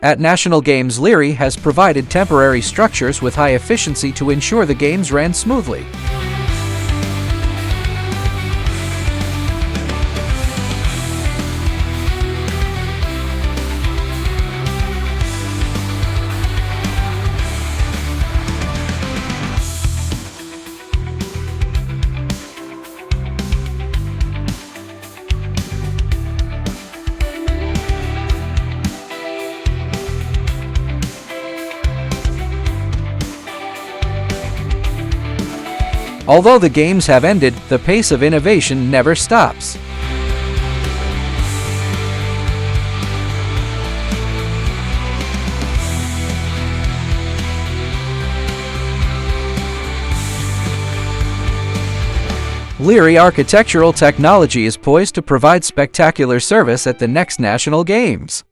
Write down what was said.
At National Games, Liri has provided temporary structures with high efficiency to ensure the games ran smoothly. Although the games have ended, the pace of innovation never stops. Liri Architectural Technology is poised to provide spectacular service at the next National Games.